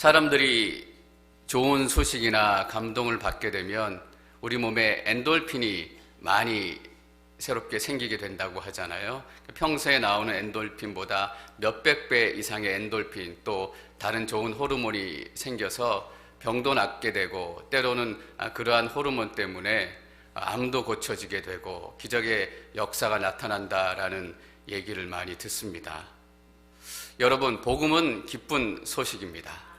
사람들이 좋은 소식이나 감동을 받게 되면 우리 몸에 엔돌핀이 많이 새롭게 생기게 된다고 하잖아요. 평소에 나오는 엔돌핀보다 몇백 배 이상의 엔돌핀, 또 다른 좋은 호르몬이 생겨서 병도 낫게 되고, 때로는 그러한 호르몬 때문에 암도 고쳐지게 되고 기적의 역사가 나타난다라는 얘기를 많이 듣습니다. 여러분, 복음은 기쁜 소식입니다.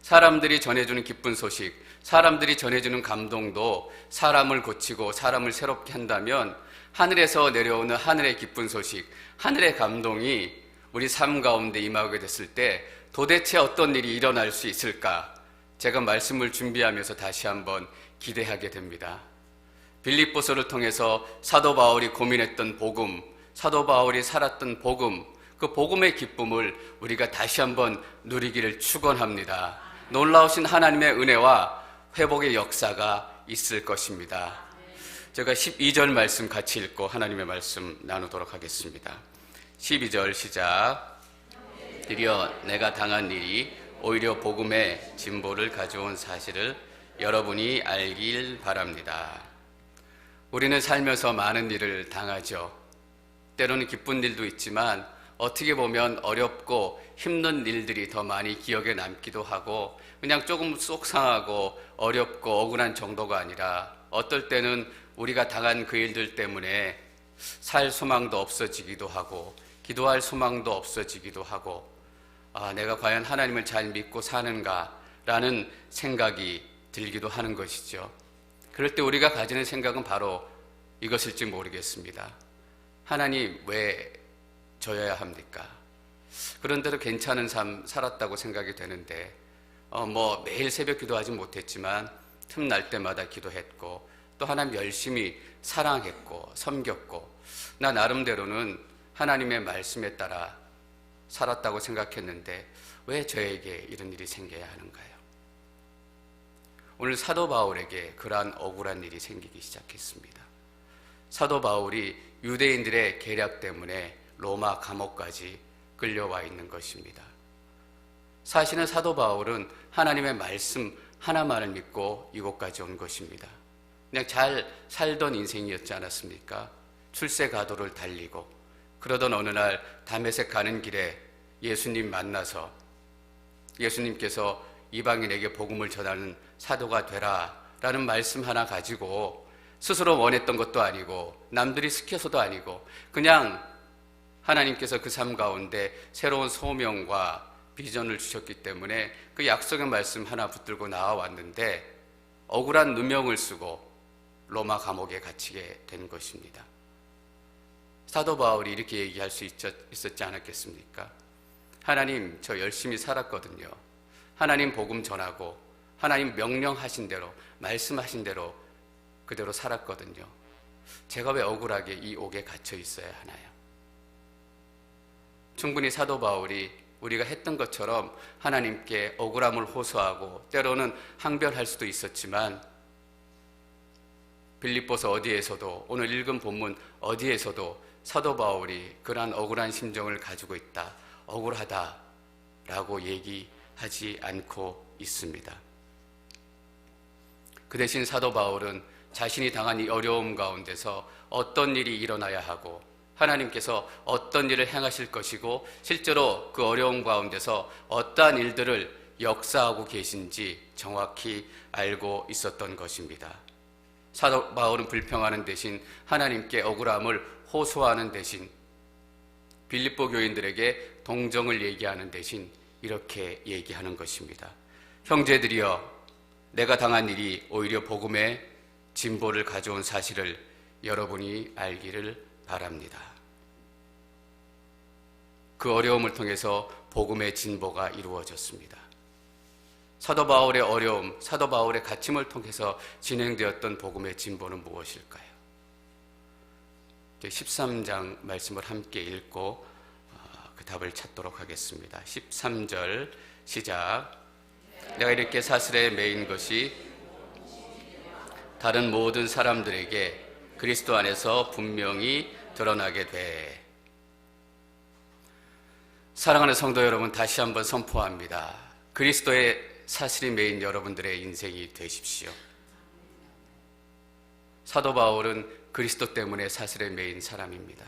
사람들이 전해주는 기쁜 소식, 사람들이 전해주는 감동도 사람을 고치고 사람을 새롭게 한다면 하늘에서 내려오는 하늘의 기쁜 소식, 하늘의 감동이 우리 삶 가운데 임하게 됐을 때 도대체 어떤 일이 일어날 수 있을까? 제가 말씀을 준비하면서 다시 한번 기대하게 됩니다. 빌립보서를 통해서 사도 바울이 고민했던 복음, 사도 바울이 살았던 복음, 그 복음의 기쁨을 우리가 다시 한번 누리기를 축원합니다. 놀라우신 하나님의 은혜와 회복의 역사가 있을 것입니다. 제가 12절 말씀 같이 읽고 하나님의 말씀 나누도록 하겠습니다. 12절 시작. 드디어 내가 당한 일이 오히려 복음의 진보를 가져온 사실을 여러분이 알길 바랍니다. 우리는 살면서 많은 일을 당하죠. 때로는 기쁜 일도 있지만 어떻게 보면 어렵고 힘든 일들이 더 많이 기억에 남기도 하고, 그냥 조금 속상하고 어렵고 억울한 정도가 아니라 어떨 때는 우리가 당한 그 일들 때문에 살 소망도 없어지기도 하고 기도할 소망도 없어지기도 하고, 내가 과연 하나님을 잘 믿고 사는가 라는 생각이 들기도 하는 것이죠. 그럴 때 우리가 가지는 생각은 바로 이것일지 모르겠습니다. 하나님, 왜 저여야 합니까? 그런데도 괜찮은 삶 살았다고 생각이 되는데 매일 새벽 기도하지 못했지만 틈날 때마다 기도했고, 또 하나님 열심히 사랑했고 섬겼고, 나 나름대로는 하나님의 말씀에 따라 살았다고 생각했는데 왜 저에게 이런 일이 생겨야 하는가요? 오늘 사도 바울에게 그러한 억울한 일이 생기기 시작했습니다. 사도 바울이 유대인들의 계략 때문에 로마 감옥까지 끌려와 있는 것입니다. 사실은 사도 바울은 하나님의 말씀 하나만을 믿고 이곳까지 온 것입니다. 그냥 잘 살던 인생이었지 않았습니까? 출세가도를 달리고, 그러던 어느 날 다메섹 가는 길에 예수님 만나서 예수님께서 이방인에게 복음을 전하는 사도가 되라 라는 말씀 하나 가지고 스스로 원했던 것도 아니고 남들이 시켜서도 아니고 그냥 하나님께서 그 삶 가운데 새로운 소명과 비전을 주셨기 때문에 그 약속의 말씀 하나 붙들고 나와왔는데 억울한 누명을 쓰고 로마 감옥에 갇히게 된 것입니다. 사도 바울이 이렇게 얘기할 수 있었지 않았겠습니까? 하나님, 저 열심히 살았거든요. 하나님 복음 전하고 하나님 명령하신 대로, 말씀하신 대로 그대로 살았거든요. 제가 왜 억울하게 이 옥에 갇혀 있어야 하나요? 충분히 사도 바울이 우리가 했던 것처럼 하나님께 억울함을 호소하고 때로는 항변할 수도 있었지만, 빌립보서 어디에서도, 오늘 읽은 본문 어디에서도 사도 바울이 그러한 억울한 심정을 가지고 있다, 억울하다라고 얘기하지 않고 있습니다. 그 대신 사도 바울은 자신이 당한 이 어려움 가운데서 어떤 일이 일어나야 하고 하나님께서 어떤 일을 행하실 것이고 실제로 그 어려움 가운데서 어떠한 일들을 역사하고 계신지 정확히 알고 있었던 것입니다. 사도 바울은 불평하는 대신 하나님께 억울함을 호소하는 대신 빌립보 교인들에게 동정을 얘기하는 대신 이렇게 얘기하는 것입니다. 형제들이여, 내가 당한 일이 오히려 복음의 진보를 가져온 사실을 여러분이 알기를 바랍니다. 그 어려움을 통해서 복음의 진보가 이루어졌습니다. 사도 바울의 어려움, 사도 바울의 갇힘을 통해서 진행되었던 복음의 진보는 무엇일까요? 13장 말씀을 함께 읽고 그 답을 찾도록 하겠습니다. 13절 시작. 내가 이렇게 사슬에 매인 것이 다른 모든 사람들에게 그리스도 안에서 분명히 드러나게 돼. 사랑하는 성도 여러분, 다시 한번 선포합니다. 그리스도의 사슬이 매인 여러분들의 인생이 되십시오. 사도 바울은 그리스도 때문에 사슬에 매인 사람입니다.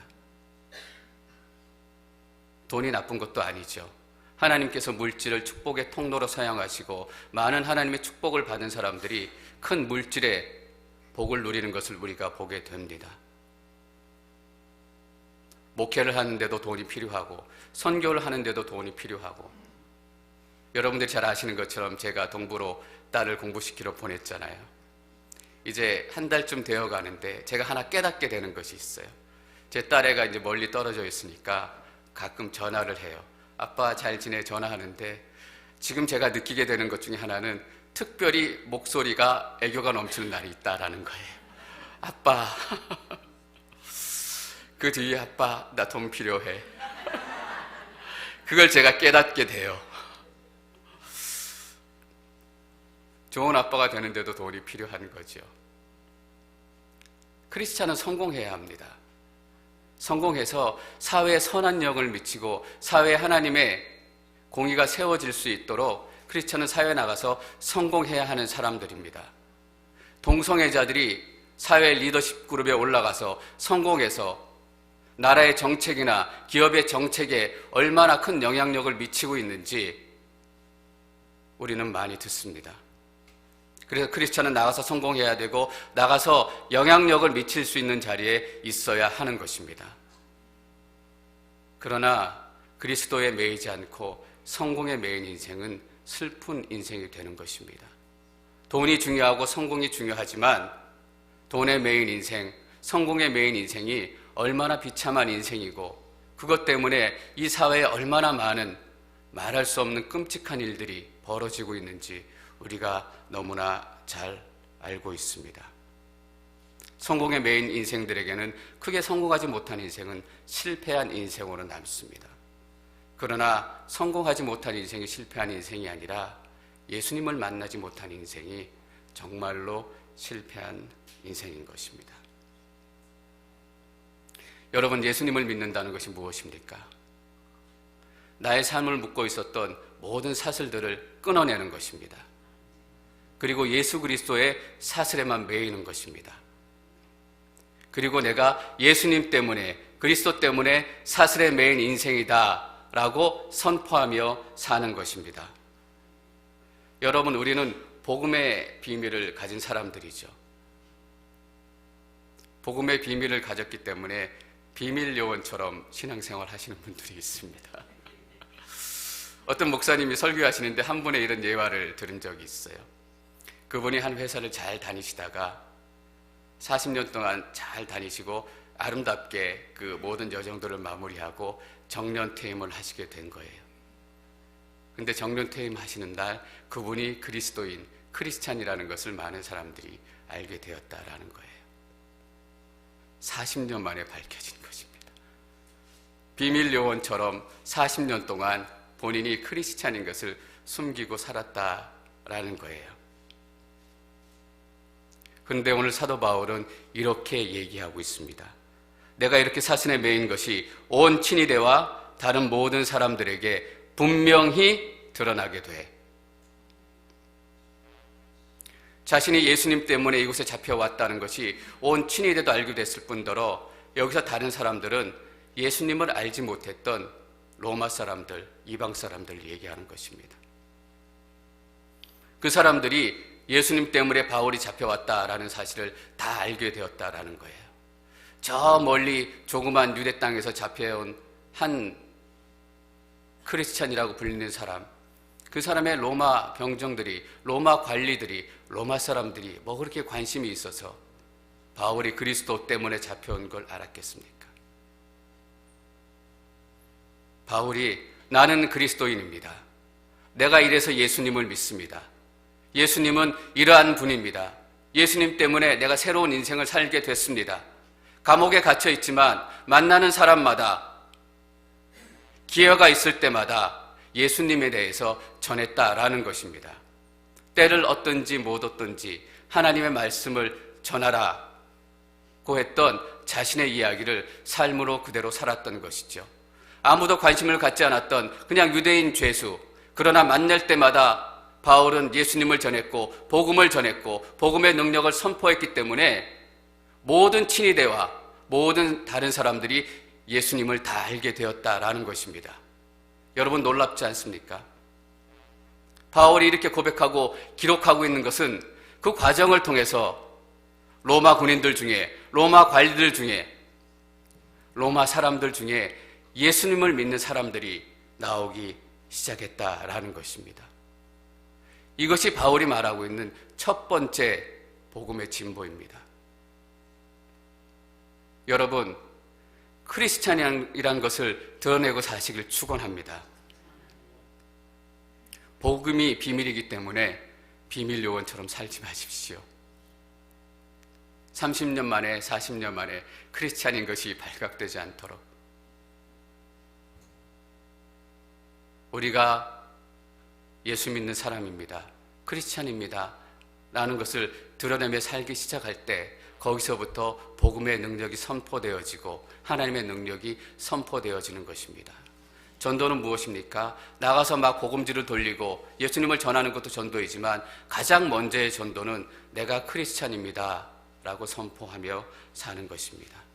돈이 나쁜 것도 아니죠. 하나님께서 물질을 축복의 통로로 사용하시고 많은 하나님의 축복을 받은 사람들이 큰 물질의 복을 누리는 것을 우리가 보게 됩니다. 목회를 하는데도 돈이 필요하고 선교를 하는데도 돈이 필요하고, 여러분들이 잘 아시는 것처럼 제가 동부로 딸을 공부시키러 보냈잖아요. 이제 한 달쯤 되어 가는데 제가 하나 깨닫게 되는 것이 있어요. 제 딸애가 이제 멀리 떨어져 있으니까 가끔 전화를 해요. 아빠 잘 지내? 전화하는데 지금 제가 느끼게 되는 것 중에 하나는 특별히 목소리가 애교가 넘치는 날이 있다라는 거예요. 아빠 그 뒤에 아빠 나 돈 필요해. 그걸 제가 깨닫게 돼요. 좋은 아빠가 되는데도 돈이 필요한 거죠. 크리스찬은 성공해야 합니다. 성공해서 사회에 선한 영을 미치고 사회에 하나님의 공의가 세워질 수 있도록 크리스찬은 사회에 나가서 성공해야 하는 사람들입니다. 동성애자들이 사회 리더십 그룹에 올라가서 성공해서 나라의 정책이나 기업의 정책에 얼마나 큰 영향력을 미치고 있는지 우리는 많이 듣습니다. 그래서 크리스찬은 나가서 성공해야 되고 나가서 영향력을 미칠 수 있는 자리에 있어야 하는 것입니다. 그러나 그리스도에 매이지 않고 성공에 매인 인생은 슬픈 인생이 되는 것입니다. 돈이 중요하고 성공이 중요하지만 돈에 매인 인생, 성공에 매인 인생이 얼마나 비참한 인생이고 그것 때문에 이 사회에 얼마나 많은 말할 수 없는 끔찍한 일들이 벌어지고 있는지 우리가 너무나 잘 알고 있습니다. 성공에 매인 인생들에게는 크게 성공하지 못한 인생은 실패한 인생으로 남습니다. 그러나 성공하지 못한 인생이 실패한 인생이 아니라 예수님을 만나지 못한 인생이 정말로 실패한 인생인 것입니다. 여러분, 예수님을 믿는다는 것이 무엇입니까? 나의 삶을 묶고 있었던 모든 사슬들을 끊어내는 것입니다. 그리고 예수 그리스도의 사슬에만 매이는 것입니다. 그리고 내가 예수님 때문에, 그리스도 때문에 사슬에 매인 인생이다 라고 선포하며 사는 것입니다. 여러분, 우리는 복음의 비밀을 가진 사람들이죠. 복음의 비밀을 가졌기 때문에 비밀 요원처럼 신앙생활 하시는 분들이 있습니다. 어떤 목사님이 설교하시는데 한 분의 이런 예화를 들은 적이 있어요. 그분이 한 회사를 잘 다니시다가 40년 동안 잘 다니시고 아름답게 그 모든 여정들을 마무리하고 정년퇴임을 하시게 된 거예요. 근데 정년퇴임 하시는 날 그분이 그리스도인, 크리스찬이라는 것을 많은 사람들이 알게 되었다라는 거예요. 40년 만에 밝혀진 것입니다. 비밀 요원처럼 40년 동안 본인이 크리스찬인 것을 숨기고 살았다라는 거예요. 그런데 오늘 사도 바울은 이렇게 얘기하고 있습니다. 내가 이렇게 사슬에 매인 것이 온 친위대와 다른 모든 사람들에게 분명히 드러나게 돼. 자신이 예수님 때문에 이곳에 잡혀왔다는 것이 온 친위대도 알게 됐을 뿐더러 여기서 다른 사람들은 예수님을 알지 못했던 로마 사람들, 이방 사람들을 얘기하는 것입니다. 그 사람들이 예수님 때문에 바울이 잡혀왔다라는 사실을 다 알게 되었다라는 거예요. 저 멀리 조그만 유대 땅에서 잡혀온 한 크리스찬이라고 불리는 사람, 그 사람의 로마 병정들이, 로마 관리들이, 로마 사람들이 뭐 그렇게 관심이 있어서 바울이 그리스도 때문에 잡혀온 걸 알았겠습니까? 바울이 나는 그리스도인입니다. 내가 이래서 예수님을 믿습니다. 예수님은 이러한 분입니다. 예수님 때문에 내가 새로운 인생을 살게 됐습니다. 감옥에 갇혀 있지만 만나는 사람마다 기회가 있을 때마다 예수님에 대해서 전했다라는 것입니다. 때를 얻든지 못 얻든지 하나님의 말씀을 전하라고 했던 자신의 이야기를 삶으로 그대로 살았던 것이죠. 아무도 관심을 갖지 않았던 그냥 유대인 죄수, 그러나 만날 때마다 바울은 예수님을 전했고 복음을 전했고 복음의 능력을 선포했기 때문에 모든 친위대와 모든 다른 사람들이 예수님을 다 알게 되었다라는 것입니다. 여러분 놀랍지 않습니까? 바울이 이렇게 고백하고 기록하고 있는 것은 그 과정을 통해서 로마 군인들 중에, 로마 관리들 중에, 로마 사람들 중에 예수님을 믿는 사람들이 나오기 시작했다라는 것입니다. 이것이 바울이 말하고 있는 첫 번째 복음의 진보입니다. 여러분, 크리스찬이란 것을 드러내고 사시길 축원합니다. 복음이 비밀이기 때문에 비밀 요원처럼 살지 마십시오. 30년 만에 40년 만에 크리스찬인 것이 발각되지 않도록 우리가 예수 믿는 사람입니다. 크리스찬입니다. 라는 것을 드러내며 살기 시작할 때 거기서부터 복음의 능력이 선포되어지고 하나님의 능력이 선포되어지는 것입니다. 전도는 무엇입니까? 나가서 막 복음지를 돌리고 예수님을 전하는 것도 전도이지만 가장 먼저의 전도는 내가 크리스찬입니다 라고 선포하며 사는 것입니다.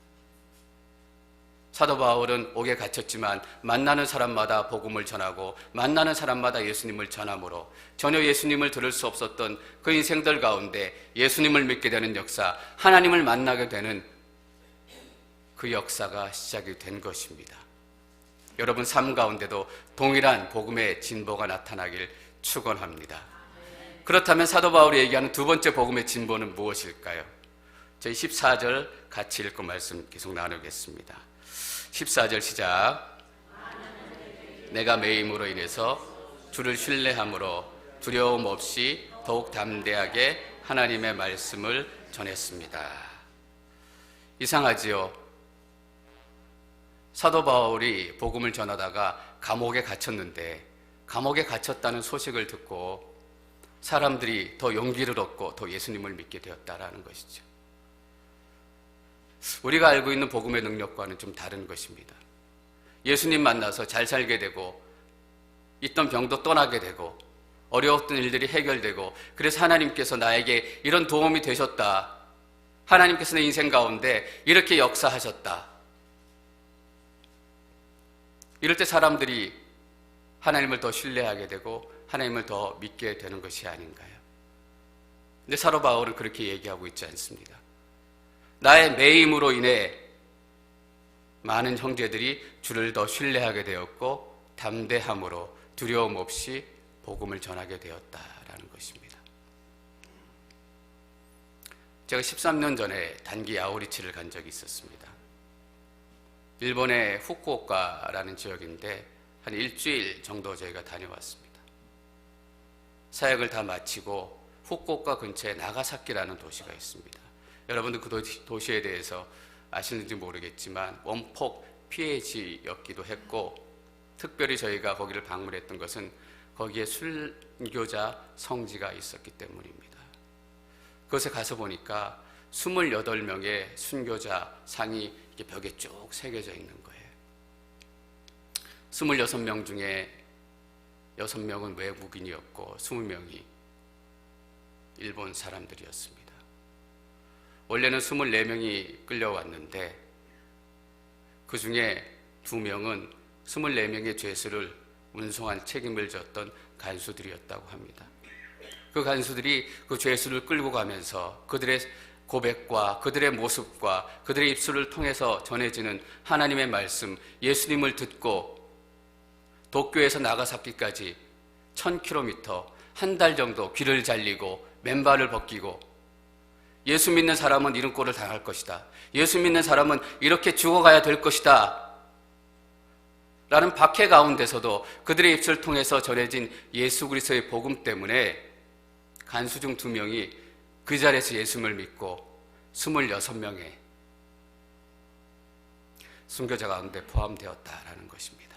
사도 바울은 옥에 갇혔지만 만나는 사람마다 복음을 전하고 만나는 사람마다 예수님을 전함으로 전혀 예수님을 들을 수 없었던 그 인생들 가운데 예수님을 믿게 되는 역사, 하나님을 만나게 되는 그 역사가 시작이 된 것입니다. 여러분 삶 가운데도 동일한 복음의 진보가 나타나길 축원합니다. 그렇다면 사도 바울이 얘기하는 두 번째 복음의 진보는 무엇일까요? 저희 14절 같이 읽고 말씀 계속 나누겠습니다. 14절 시작. 내가 매임으로 인해서 주를 신뢰함으로 두려움 없이 더욱 담대하게 하나님의 말씀을 전했습니다. 이상하지요? 사도 바울이 복음을 전하다가 감옥에 갇혔는데 감옥에 갇혔다는 소식을 듣고 사람들이 더 용기를 얻고 더 예수님을 믿게 되었다라는 것이죠. 우리가 알고 있는 복음의 능력과는 좀 다른 것입니다. 예수님 만나서 잘 살게 되고 있던 병도 떠나게 되고 어려웠던 일들이 해결되고 그래서 하나님께서 나에게 이런 도움이 되셨다. 하나님께서 내 인생 가운데 이렇게 역사하셨다. 이럴 때 사람들이 하나님을 더 신뢰하게 되고 하나님을 더 믿게 되는 것이 아닌가요? 근데 사도 바울은 그렇게 얘기하고 있지 않습니다. 나의 매임으로 인해 많은 형제들이 주를 더 신뢰하게 되었고 담대함으로 두려움 없이 복음을 전하게 되었다라는 것입니다. 제가 13년 전에 단기 아우리치를 간 적이 있었습니다. 일본의 후쿠오카라는 지역인데 한 일주일 정도 저희가 다녀왔습니다. 사역을 다 마치고 후쿠오카 근처에 나가사키라는 도시가 있습니다. 여러분들 그 도시에 대해서 아시는지 모르겠지만 원폭 피해지였기도 했고 특별히 저희가 거기를 방문했던 것은 거기에 순교자 성지가 있었기 때문입니다. 그것에 가서 보니까 28명의 순교자 상이 이렇게 벽에 쭉 새겨져 있는 거예요. 26명 중에 6명은 외국인이었고 20명이 일본 사람들이었습니다. 원래는 24명이 끌려왔는데 그 중에 2명은 24명의 죄수를 운송한 책임을 졌던 간수들이었다고 합니다. 그 간수들이 그 죄수를 끌고 가면서 그들의 고백과 그들의 모습과 그들의 입술을 통해서 전해지는 하나님의 말씀, 예수님을 듣고 도쿄에서 나가사키까지 1000km, 한 달 정도 귀를 잘리고 맨발을 벗기고 예수 믿는 사람은 이런 꼴을 당할 것이다. 예수 믿는 사람은 이렇게 죽어가야 될 것이다. 라는 박해 가운데서도 그들의 입술을 통해서 전해진 예수 그리스도의 복음 때문에 간수 중 2명이 그 자리에서 예수님을 믿고 26명의 순교자 가운데 포함되었다라는 것입니다.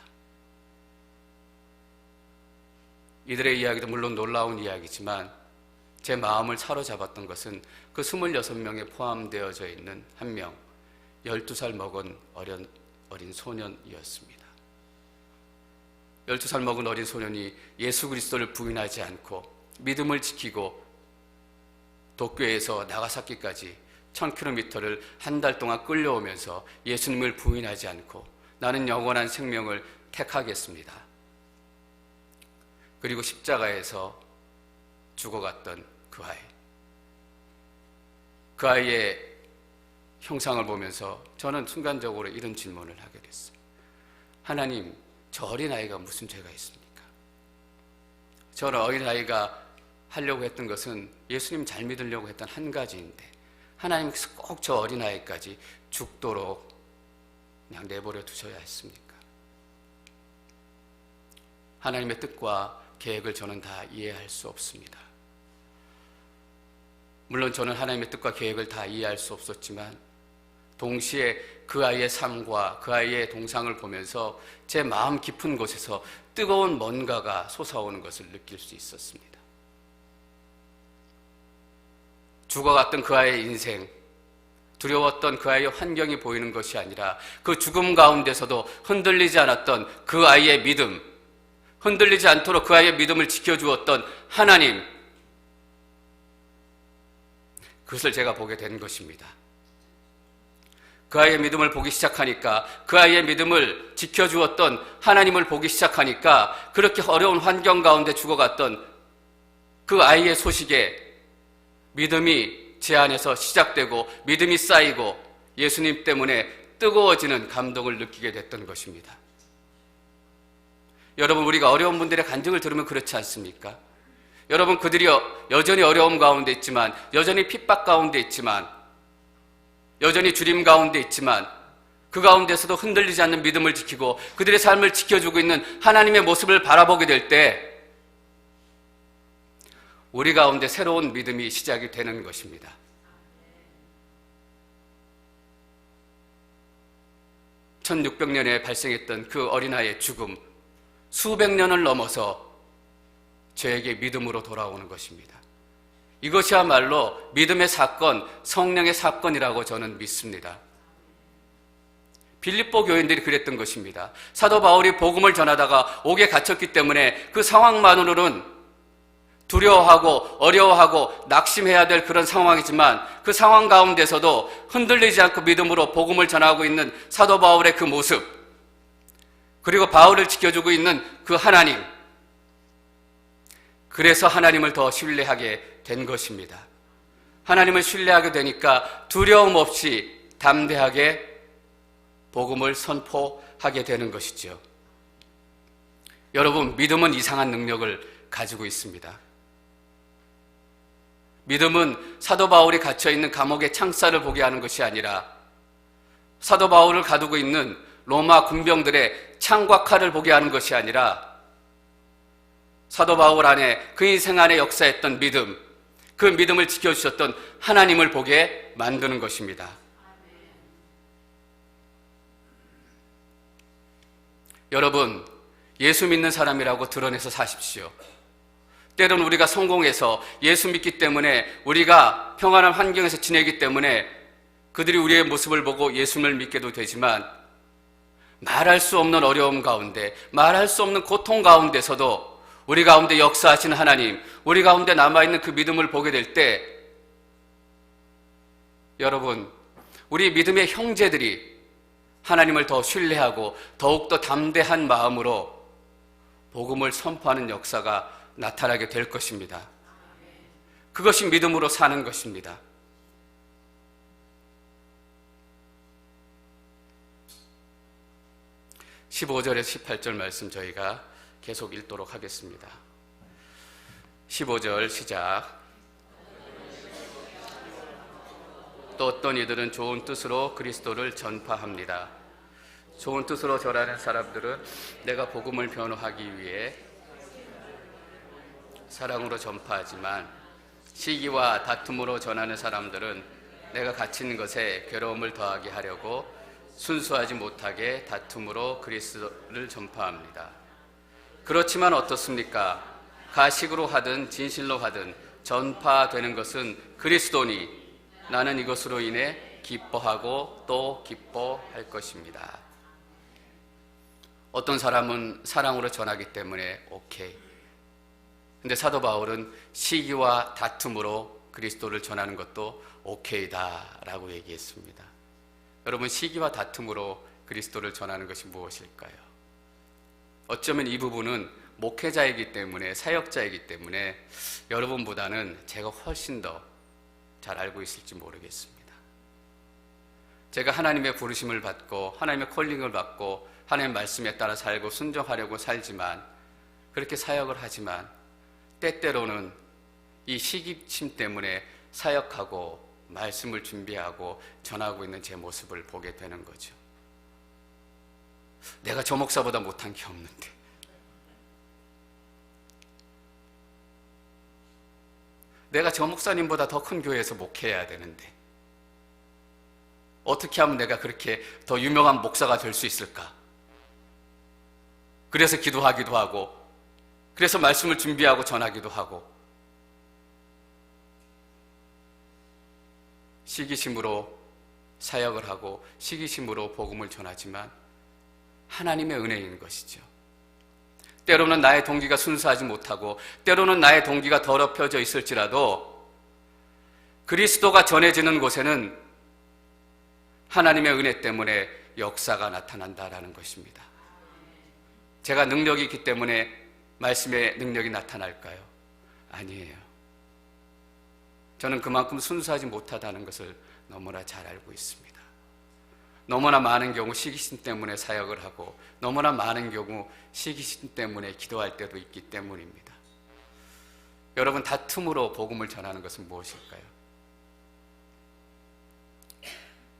이들의 이야기도 물론 놀라운 이야기지만 제 마음을 사로잡았던 것은 그 26명에 포함되어져 있는 한 명, 12살 먹은 어린 소년이었습니다. 12살 먹은 어린 소년이 예수 그리스도를 부인하지 않고 믿음을 지키고 도쿄에서 나가사키까지 1000km를 한 달 동안 끌려오면서 예수님을 부인하지 않고 나는 영원한 생명을 택하겠습니다. 그리고 십자가에서 죽어갔던 그 아이. 그 아이의 형상을 보면서 저는 순간적으로 이런 질문을 하게 됐어요. 하나님, 저 어린아이가 무슨 죄가 있습니까? 저는 어린아이가 하려고 했던 것은 예수님 잘 믿으려고 했던 한 가지인데 하나님께서 꼭 저 어린아이까지 죽도록 그냥 내버려 두셔야 했습니까? 하나님의 뜻과 계획을 저는 다 이해할 수 없습니다. 물론 저는 하나님의 뜻과 계획을 다 이해할 수 없었지만 동시에 그 아이의 삶과 그 아이의 동상을 보면서 제 마음 깊은 곳에서 뜨거운 뭔가가 솟아오는 것을 느낄 수 있었습니다. 죽어갔던 그 아이의 인생, 두려웠던 그 아이의 환경이 보이는 것이 아니라 그 죽음 가운데서도 흔들리지 않았던 그 아이의 믿음, 흔들리지 않도록 그 아이의 믿음을 지켜주었던 하나님, 그것을 제가 보게 된 것입니다. 그 아이의 믿음을 보기 시작하니까, 그 아이의 믿음을 지켜주었던 하나님을 보기 시작하니까 그렇게 어려운 환경 가운데 죽어갔던 그 아이의 소식에 믿음이 제 안에서 시작되고 믿음이 쌓이고 예수님 때문에 뜨거워지는 감동을 느끼게 됐던 것입니다. 여러분, 우리가 어려운 분들의 간증을 들으면 그렇지 않습니까? 여러분, 그들이 여전히 어려움 가운데 있지만, 여전히 핍박 가운데 있지만, 여전히 주림 가운데 있지만 그 가운데서도 흔들리지 않는 믿음을 지키고 그들의 삶을 지켜주고 있는 하나님의 모습을 바라보게 될 때 우리 가운데 새로운 믿음이 시작이 되는 것입니다. (1600년에) 발생했던 그 어린아이의 죽음, 수백 년을 넘어서 저에게 믿음으로 돌아오는 것입니다. 이것이야말로 믿음의 사건, 성령의 사건이라고 저는 믿습니다. 빌립보 교인들이 그랬던 것입니다. 사도 바울이 복음을 전하다가 옥에 갇혔기 때문에 그 상황만으로는 두려워하고 어려워하고 낙심해야 될 그런 상황이지만 그 상황 가운데서도 흔들리지 않고 믿음으로 복음을 전하고 있는 사도 바울의 그 모습, 그리고 바울을 지켜주고 있는 그 하나님, 그래서 하나님을 더 신뢰하게 된 것입니다. 하나님을 신뢰하게 되니까 두려움 없이 담대하게 복음을 선포하게 되는 것이죠. 여러분, 믿음은 이상한 능력을 가지고 있습니다. 믿음은 사도 바울이 갇혀있는 감옥의 창살을 보게 하는 것이 아니라 사도 바울을 가두고 있는 로마 군병들의 창과 칼을 보게 하는 것이 아니라 사도 바울 안에, 그 인생 안에 역사했던 믿음, 그 믿음을 지켜주셨던 하나님을 보게 만드는 것입니다. 여러분, 예수 믿는 사람이라고 드러내서 사십시오. 때론 우리가 성공해서 예수 믿기 때문에, 우리가 평안한 환경에서 지내기 때문에 그들이 우리의 모습을 보고 예수를 믿게도 되지만 말할 수 없는 어려움 가운데, 말할 수 없는 고통 가운데서도 우리 가운데 역사하시는 하나님, 우리 가운데 남아있는 그 믿음을 보게 될 때 여러분, 우리 믿음의 형제들이 하나님을 더 신뢰하고 더욱더 담대한 마음으로 복음을 선포하는 역사가 나타나게 될 것입니다. 그것이 믿음으로 사는 것입니다. (15절에서 18절) 말씀 저희가 계속 읽도록 하겠습니다. 15절 시작. 또 어떤 이들은 좋은 뜻으로 그리스도를 전파합니다. 좋은 뜻으로 전하는 사람들은 내가 복음을 변호하기 위해 사랑으로 전파하지만, 시기와 다툼으로 전하는 사람들은 내가 갇힌 것에 괴로움을 더하게 하려고 순수하지 못하게 다툼으로 그리스도를 전파합니다. 그렇지만 어떻습니까? 가식으로 하든 진실로 하든 전파되는 것은 그리스도니 나는 이것으로 인해 기뻐하고 또 기뻐할 것입니다. 어떤 사람은 사랑으로 전하기 때문에 오케이. 근데 사도 바울은 시기와 다툼으로 그리스도를 전하는 것도 오케이다라고 얘기했습니다. 여러분, 시기와 다툼으로 그리스도를 전하는 것이 무엇일까요? 어쩌면 이 부분은 목회자이기 때문에, 사역자이기 때문에 여러분보다는 제가 훨씬 더 잘 알고 있을지 모르겠습니다. 제가 하나님의 부르심을 받고 하나님의 콜링을 받고 하나님의 말씀에 따라 살고 순종하려고 살지만, 그렇게 사역을 하지만 때때로는 이 시기심 때문에 사역하고 말씀을 준비하고 전하고 있는 제 모습을 보게 되는 거죠. 내가 저 목사보다 못한 게 없는데, 내가 저 목사님보다 더 큰 교회에서 목회해야 되는데, 어떻게 하면 내가 그렇게 더 유명한 목사가 될 수 있을까? 그래서 기도하기도 하고, 그래서 말씀을 준비하고 전하기도 하고, 시기심으로 사역을 하고 시기심으로 복음을 전하지만 하나님의 은혜인 것이죠. 때로는 나의 동기가 순수하지 못하고 때로는 나의 동기가 더럽혀져 있을지라도 그리스도가 전해지는 곳에는 하나님의 은혜 때문에 역사가 나타난다라는 것입니다. 제가 능력이 있기 때문에 말씀의 능력이 나타날까요? 아니에요. 저는 그만큼 순수하지 못하다는 것을 너무나 잘 알고 있습니다. 너무나 많은 경우 시기심 때문에 사역을 하고 너무나 많은 경우 시기심 때문에 기도할 때도 있기 때문입니다. 여러분, 다툼으로 복음을 전하는 것은 무엇일까요?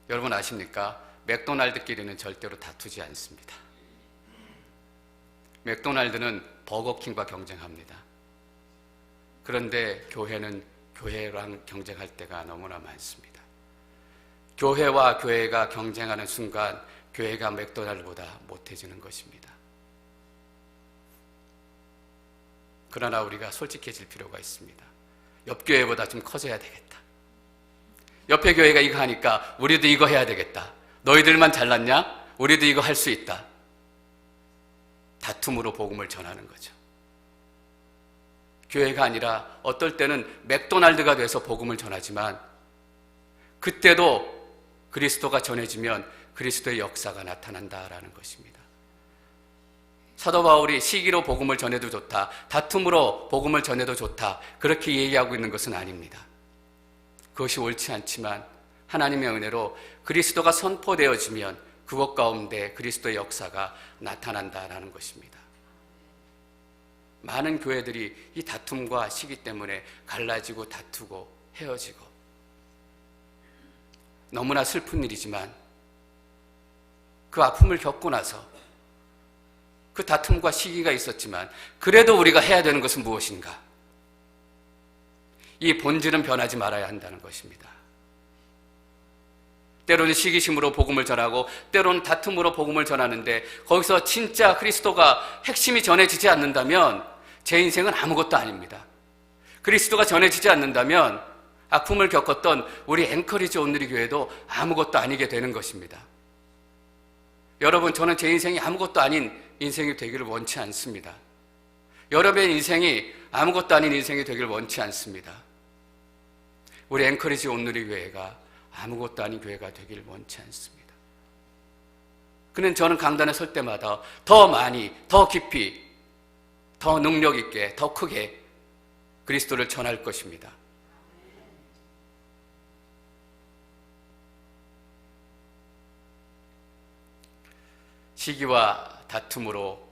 여러분 아십니까? 맥도날드끼리는 절대로 다투지 않습니다. 맥도날드는 버거킹과 경쟁합니다. 그런데 교회는 교회랑 경쟁할 때가 너무나 많습니다. 교회와 교회가 경쟁하는 순간 교회가 맥도날드보다 못해지는 것입니다. 그러나 우리가 솔직해질 필요가 있습니다. 옆 교회보다 좀 커져야 되겠다. 옆에 교회가 이거 하니까 우리도 이거 해야 되겠다. 너희들만 잘났냐? 우리도 이거 할 수 있다. 다툼으로 복음을 전하는 거죠. 교회가 아니라 어떨 때는 맥도날드가 돼서 복음을 전하지만 그때도 그리스도가 전해지면 그리스도의 역사가 나타난다라는 것입니다. 사도 바울이 시기로 복음을 전해도 좋다, 다툼으로 복음을 전해도 좋다, 그렇게 얘기하고 있는 것은 아닙니다. 그것이 옳지 않지만 하나님의 은혜로 그리스도가 선포되어지면 그것 가운데 그리스도의 역사가 나타난다라는 것입니다. 많은 교회들이 이 다툼과 시기 때문에 갈라지고 다투고 헤어지고, 너무나 슬픈 일이지만 그 아픔을 겪고 나서 그 다툼과 시기가 있었지만 그래도 우리가 해야 되는 것은 무엇인가? 이 본질은 변하지 말아야 한다는 것입니다. 때로는 시기심으로 복음을 전하고 때로는 다툼으로 복음을 전하는데 거기서 진짜 그리스도가 핵심이 전해지지 않는다면 제 인생은 아무것도 아닙니다. 그리스도가 전해지지 않는다면 아픔을 겪었던 우리 앵커리지 온누리 교회도 아무것도 아니게 되는 것입니다. 여러분, 저는 제 인생이 아무것도 아닌 인생이 되기를 원치 않습니다. 여러분의 인생이 아무것도 아닌 인생이 되기를 원치 않습니다. 우리 앵커리지 온누리 교회가 아무것도 아닌 교회가 되기를 원치 않습니다. 그는 저는 강단에 설 때마다 더 많이, 더 깊이, 더 능력 있게, 더 크게 그리스도를 전할 것입니다. 시기와 다툼으로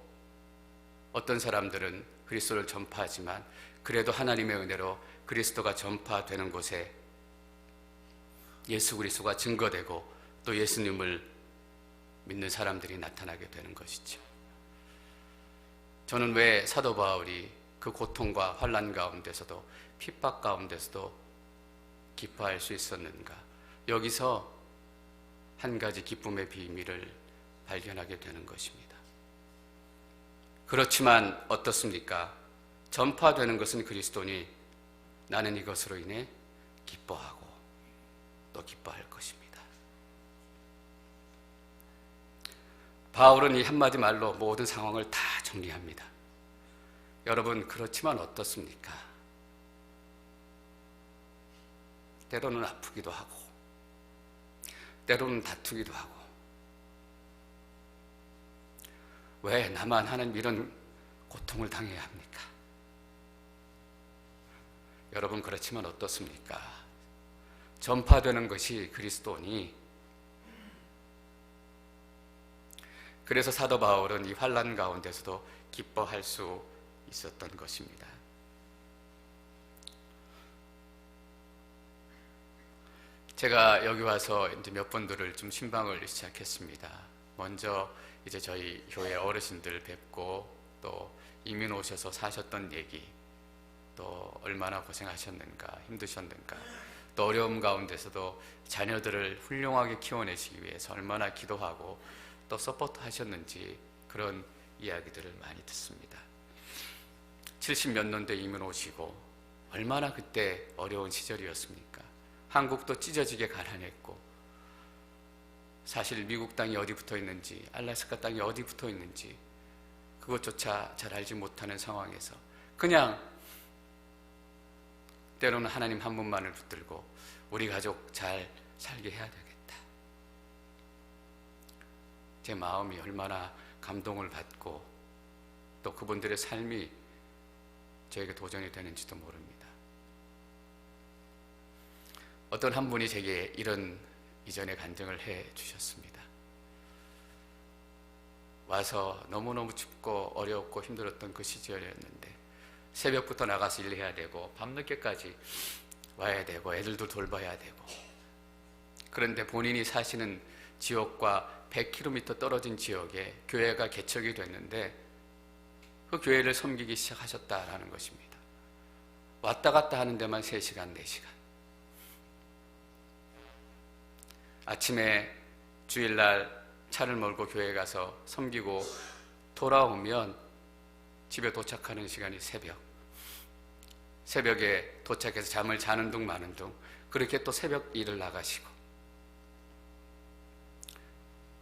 어떤 사람들은 그리스도를 전파하지만 그래도 하나님의 은혜로 그리스도가 전파되는 곳에 예수 그리스도가 증거되고 또 예수님을 믿는 사람들이 나타나게 되는 것이죠. 저는 왜 사도 바울이 그 고통과 환난 가운데서도 핍박 가운데서도 기뻐할 수 있었는가? 여기서 한 가지 기쁨의 비밀을 발견하게 되는 것입니다. 그렇지만 어떻습니까? 전파되는 것은 그리스도니 나는 이것으로 인해 기뻐하고 또 기뻐할 것입니다. 바울은 이 한마디 말로 모든 상황을 다 정리합니다. 여러분, 그렇지만 어떻습니까? 때로는 아프기도 하고, 때로는 다투기도 하고, 왜 나만 하는 이런 고통을 당해야 합니까? 여러분, 그렇지만 어떻습니까? 전파되는 것이 그리스도니, 그래서 사도 바울은 이 환난 가운데서도 기뻐할 수 있었던 것입니다. 제가 여기 와서 이제 몇 분들을 좀 신방을 시작했습니다. 먼저 이제 저희 교회 어르신들 뵙고, 또 이민 오셔서 사셨던 얘기, 또 얼마나 고생하셨는가, 힘드셨는가, 또 어려움 가운데서도 자녀들을 훌륭하게 키워내시기 위해서 얼마나 기도하고 또 서포트 하셨는지, 그런 이야기들을 많이 듣습니다. 70몇 년대 이민 오시고 얼마나 그때 어려운 시절이었습니까? 한국도 찢어지게 가난했고, 사실 미국 땅이 어디 붙어 있는지, 알래스카 땅이 어디 붙어 있는지 그것조차 잘 알지 못하는 상황에서 그냥 때로는 하나님 한 분만을 붙들고 우리 가족 잘 살게 해야 되겠다. 제 마음이 얼마나 감동을 받고 또 그분들의 삶이 저에게 도전이 되는지도 모릅니다. 어떤 한 분이 제게 이런 이전에 간증을 해 주셨습니다. 와서 너무너무 춥고 어렵고 힘들었던 그 시절이었는데 새벽부터 나가서 일해야 되고 밤늦게까지 와야 되고 애들도 돌봐야 되고, 그런데 본인이 사시는 지역과 100km 떨어진 지역에 교회가 개척이 됐는데 그 교회를 섬기기 시작하셨다라는 것입니다. 왔다 갔다 하는 데만 3시간, 4시간. 아침에 주일날 차를 몰고 교회에 가서 섬기고 돌아오면 집에 도착하는 시간이 새벽에 도착해서 잠을 자는 둥 마는 둥, 그렇게 또 새벽 일을 나가시고,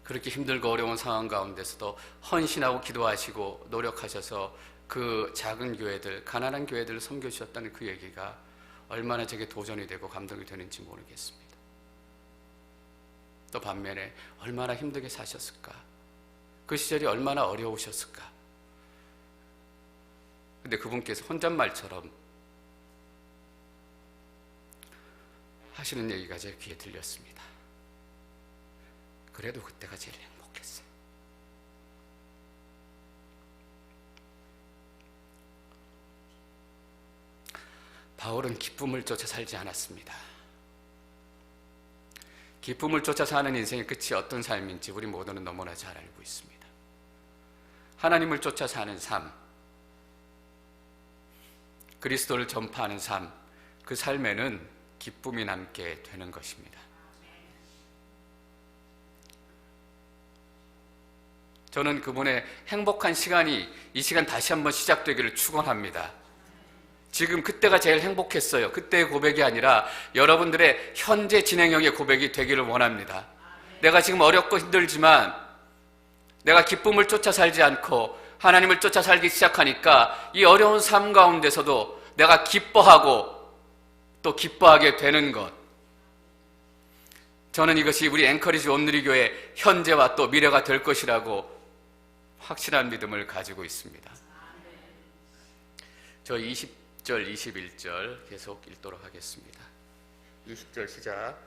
그렇게 힘들고 어려운 상황 가운데서도 헌신하고 기도하시고 노력하셔서 그 작은 교회들, 가난한 교회들을 섬겨주셨다는 그 얘기가 얼마나 제게 도전이 되고 감동이 되는지 모르겠습니다. 또 반면에 얼마나 힘들게 사셨을까, 그 시절이 얼마나 어려우셨을까. 근데 그분께서 혼잣말처럼 하시는 얘기가 제 귀에 들렸습니다. 그래도 그때가 제일 행복했어요. 바울은 기쁨을 쫓아 살지 않았습니다. 기쁨을 쫓아 사는 인생의 끝이 어떤 삶인지 우리 모두는 너무나 잘 알고 있습니다. 하나님을 쫓아 사는 삶, 그리스도를 전파하는 삶, 그 삶에는 기쁨이 남게 되는 것입니다. 저는 그분의 행복한 시간이 이 시간 다시 한번 시작되기를 축원합니다. 지금 그때가 제일 행복했어요. 그때의 고백이 아니라 여러분들의 현재 진행형의 고백이 되기를 원합니다. 내가 지금 어렵고 힘들지만 내가 기쁨을 쫓아 살지 않고 하나님을 쫓아 살기 시작하니까 이 어려운 삶 가운데서도 내가 기뻐하고 또 기뻐하게 되는 것, 저는 이것이 우리 앵커리지 온누리교회 현재와 또 미래가 될 것이라고 확실한 믿음을 가지고 있습니다. 저 20절, 21절 계속 읽도록 하겠습니다. 20절 시작.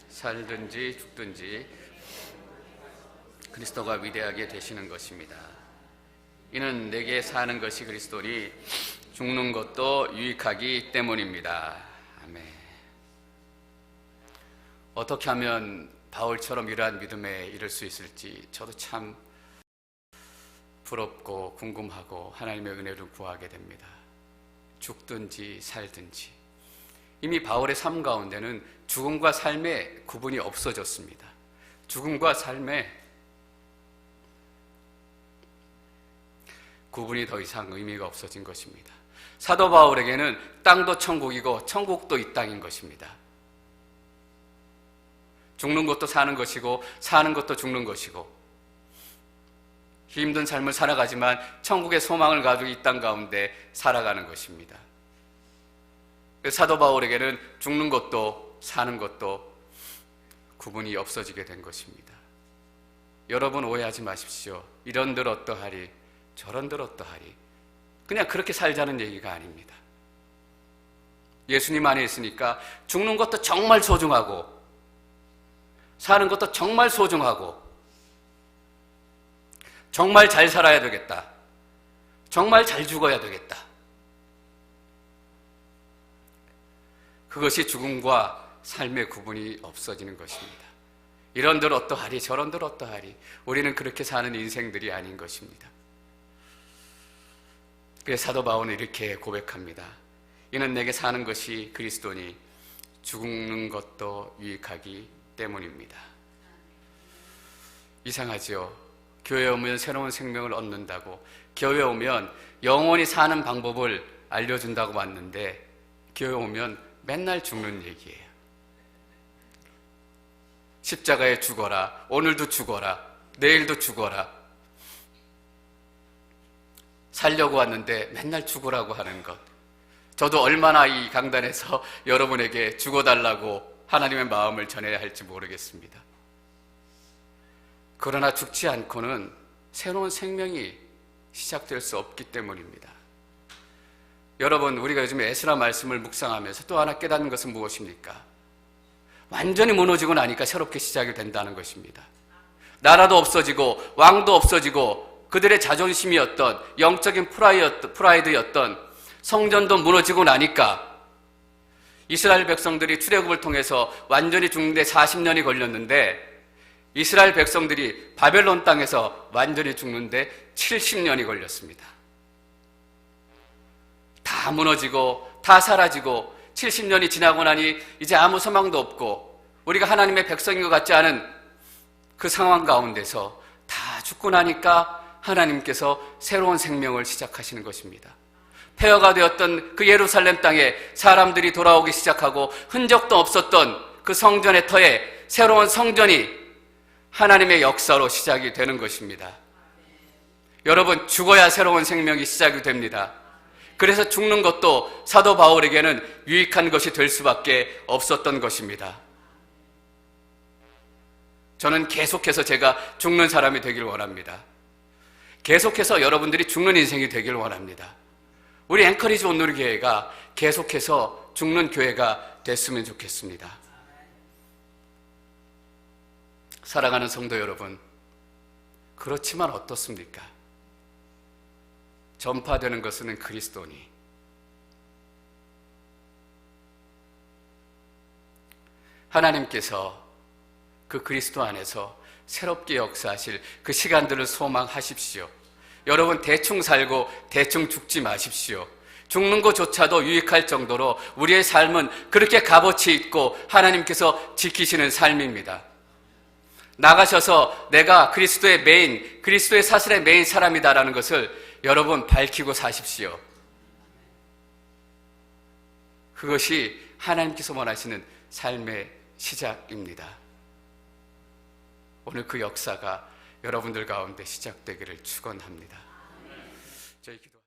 살든지 죽든지 그리스도가 위대하게 되시는 것입니다. 이는 내게 사는 것이 그리스도니 죽는 것도 유익하기 때문입니다. 아멘. 어떻게 하면 바울처럼 이러한 믿음에 이를 수 있을지 저도 참 부럽고 궁금하고 하나님의 은혜를 구하게 됩니다. 죽든지 살든지. 이미 바울의 삶 가운데는 죽음과 삶의 구분이 없어졌습니다. 죽음과 삶의 구분이 더 이상 의미가 없어진 것입니다. 사도 바울에게는 땅도 천국이고 천국도 이 땅인 것입니다. 죽는 것도 사는 것이고 사는 것도 죽는 것이고 힘든 삶을 살아가지만 천국의 소망을 가지고 이 땅 가운데 살아가는 것입니다. 사도 바울에게는 죽는 것도 사는 것도 구분이 없어지게 된 것입니다. 여러분 오해하지 마십시오. 이런들 어떠하리 저런들 어떠하리 그냥 그렇게 살자는 얘기가 아닙니다. 예수님 안에 있으니까 죽는 것도 정말 소중하고 사는 것도 정말 소중하고 정말 잘 살아야 되겠다. 정말 잘 죽어야 되겠다. 그것이 죽음과 삶의 구분이 없어지는 것입니다. 이런들 어떠하리 저런들 어떠하리 우리는 그렇게 사는 인생들이 아닌 것입니다. 그래서 사도 바울은 이렇게 고백합니다. 이는 내게 사는 것이 그리스도니 죽는 것도 유익하기 때문입니다. 이상하죠? 교회에 오면 새로운 생명을 얻는다고, 교회에 오면 영원히 사는 방법을 알려준다고 왔는데 교회에 오면 맨날 죽는 얘기예요. 십자가에 죽어라, 오늘도 죽어라, 내일도 죽어라. 살려고 왔는데 맨날 죽으라고 하는 것. 저도 얼마나 이 강단에서 여러분에게 죽어달라고 하나님의 마음을 전해야 할지 모르겠습니다. 그러나 죽지 않고는 새로운 생명이 시작될 수 없기 때문입니다. 여러분, 우리가 요즘에 에스라 말씀을 묵상하면서 또 하나 깨닫는 것은 무엇입니까? 완전히 무너지고 나니까 새롭게 시작이 된다는 것입니다. 나라도 없어지고 왕도 없어지고 그들의 자존심이었던 영적인 프라이드였던 성전도 무너지고 나니까 이스라엘 백성들이 출애굽을 통해서 완전히 죽는데 40년이 걸렸는데 이스라엘 백성들이 바벨론 땅에서 완전히 죽는데 70년이 걸렸습니다. 다 무너지고 다 사라지고 70년이 지나고 나니 이제 아무 소망도 없고 우리가 하나님의 백성인 것 같지 않은 그 상황 가운데서 다 죽고 나니까 하나님께서 새로운 생명을 시작하시는 것입니다. 폐허가 되었던 그 예루살렘 땅에 사람들이 돌아오기 시작하고 흔적도 없었던 그 성전의 터에 새로운 성전이 하나님의 역사로 시작이 되는 것입니다. 여러분, 죽어야 새로운 생명이 시작이 됩니다. 그래서 죽는 것도 사도 바울에게는 유익한 것이 될 수밖에 없었던 것입니다. 저는 계속해서 제가 죽는 사람이 되길 원합니다. 계속해서 여러분들이 죽는 인생이 되길 원합니다. 우리 앵커리지 온누리교회가 계속해서 죽는 교회가 됐으면 좋겠습니다. 사랑하는 성도 여러분, 그렇지만 어떻습니까? 전파되는 것은 그리스도니 하나님께서 그 그리스도 안에서 새롭게 역사하실 그 시간들을 소망하십시오. 여러분, 대충 살고 대충 죽지 마십시오. 죽는 것조차도 유익할 정도로 우리의 삶은 그렇게 값어치 있고 하나님께서 지키시는 삶입니다. 나가셔서 내가 그리스도의 사슬의 메인 사람이다라는 것을 여러분 밝히고 사십시오. 그것이 하나님께서 원하시는 삶의 시작입니다. 오늘 그 역사가 여러분들 가운데 시작되기를 축원합니다. 저희